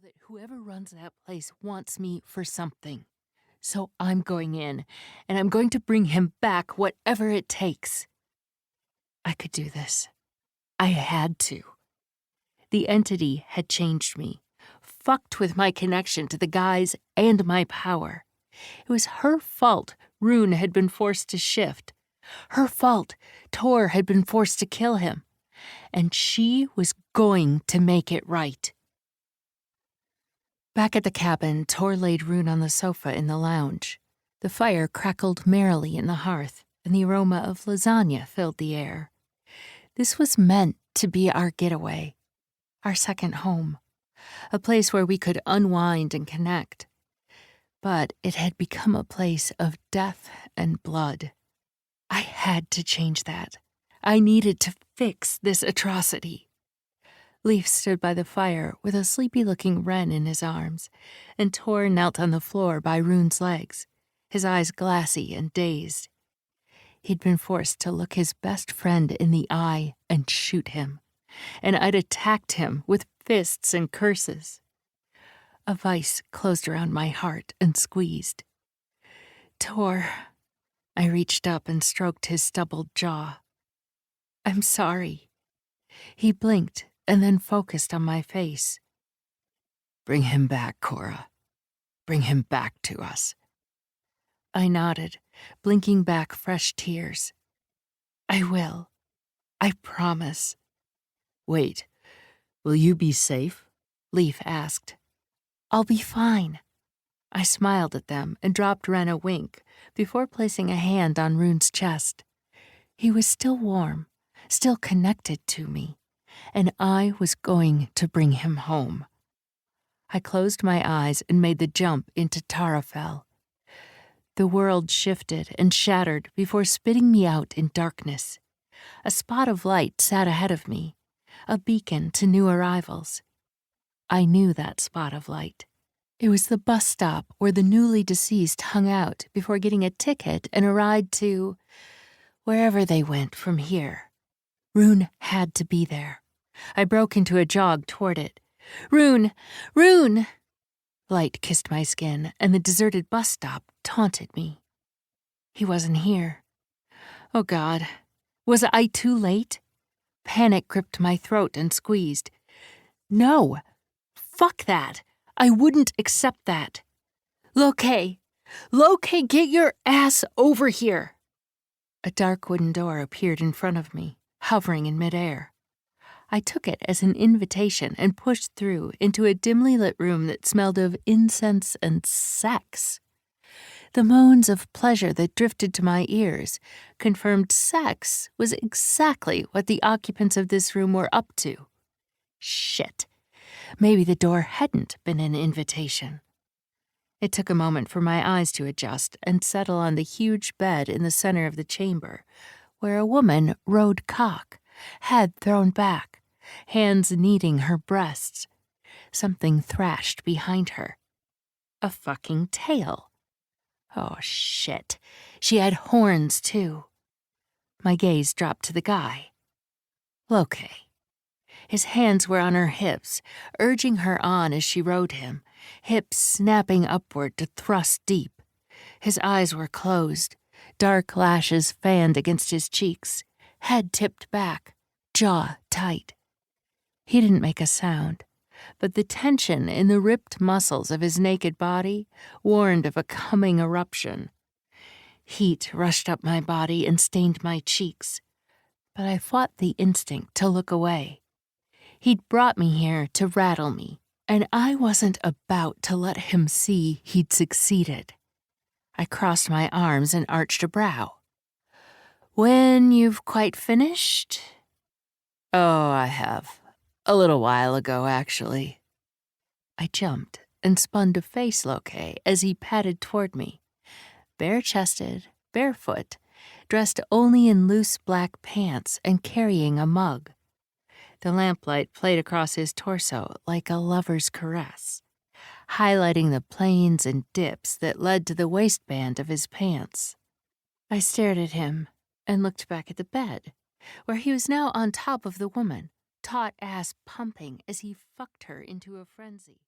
that whoever runs that place wants me for something. So I'm going in, and I'm going to bring him back whatever it takes. I could do this. I had to. The entity had changed me, fucked with my connection to the guys and my power. It was her fault Rune had been forced to shift. Her fault Tor had been forced to kill him. And she was going to make it right. Back at the cabin, Tor laid Rune on the sofa in the lounge. The fire crackled merrily in the hearth, and the aroma of lasagna filled the air. This was meant to be our getaway, our second home, a place where we could unwind and connect. But it had become a place of death and blood. I had to change that. I needed to fix this atrocity. Leaf stood by the fire with a sleepy-looking wren in his arms, and Tor knelt on the floor by Rune's legs, his eyes glassy and dazed. He'd been forced to look his best friend in the eye and shoot him, and I'd attacked him with fists and curses. A vice closed around my heart and squeezed. Tor, I reached up and stroked his stubbled jaw. I'm sorry. He blinked and then focused on my face. Bring him back, Cora. Bring him back to us. I nodded, blinking back fresh tears. I will. I promise. Wait, will you be safe? Leaf asked. I'll be fine. I smiled at them and dropped Ren a wink before placing a hand on Rune's chest. He was still warm, still connected to me, and I was going to bring him home. I closed my eyes and made the jump into Tarafel. The world shifted and shattered before spitting me out in darkness. A spot of light sat ahead of me, a beacon to new arrivals. I knew that spot of light. It was the bus stop where the newly deceased hung out before getting a ticket and a ride to wherever they went from here. Rune had to be there. I broke into a jog toward it. Rune! Rune! Light kissed my skin, and the deserted bus stop taunted me. He wasn't here. Oh, God. Was I too late? Panic gripped my throat and squeezed. No! Fuck that! I wouldn't accept that. Loke! Loke, get your ass over here! A dark wooden door appeared in front of me, hovering in midair. I took it as an invitation and pushed through into a dimly lit room that smelled of incense and sex. The moans of pleasure that drifted to my ears confirmed sex was exactly what the occupants of this room were up to. Shit. Maybe the door hadn't been an invitation. It took a moment for my eyes to adjust and settle on the huge bed in the center of the chamber, where a woman rode cock, head thrown back, hands kneading her breasts. Something thrashed behind her. A fucking tail. Oh, shit. She had horns, too. My gaze dropped to the guy. Loke. His hands were on her hips, urging her on as she rode him, hips snapping upward to thrust deep. His eyes were closed, dark lashes fanned against his cheeks, head tipped back, jaw tight. He didn't make a sound, but the tension in the ripped muscles of his naked body warned of a coming eruption. Heat rushed up my body and stained my cheeks, but I fought the instinct to look away. He'd brought me here to rattle me, and I wasn't about to let him see he'd succeeded. I crossed my arms and arched a brow. When you've quite finished? Oh, I have. A little while ago, actually. I jumped and spun to face Loke as he padded toward me, bare-chested, barefoot, dressed only in loose black pants and carrying a mug. The lamplight played across his torso like a lover's caress, highlighting the planes and dips that led to the waistband of his pants. I stared at him and looked back at the bed, where he was now on top of the woman, taut ass pumping as he fucked her into a frenzy.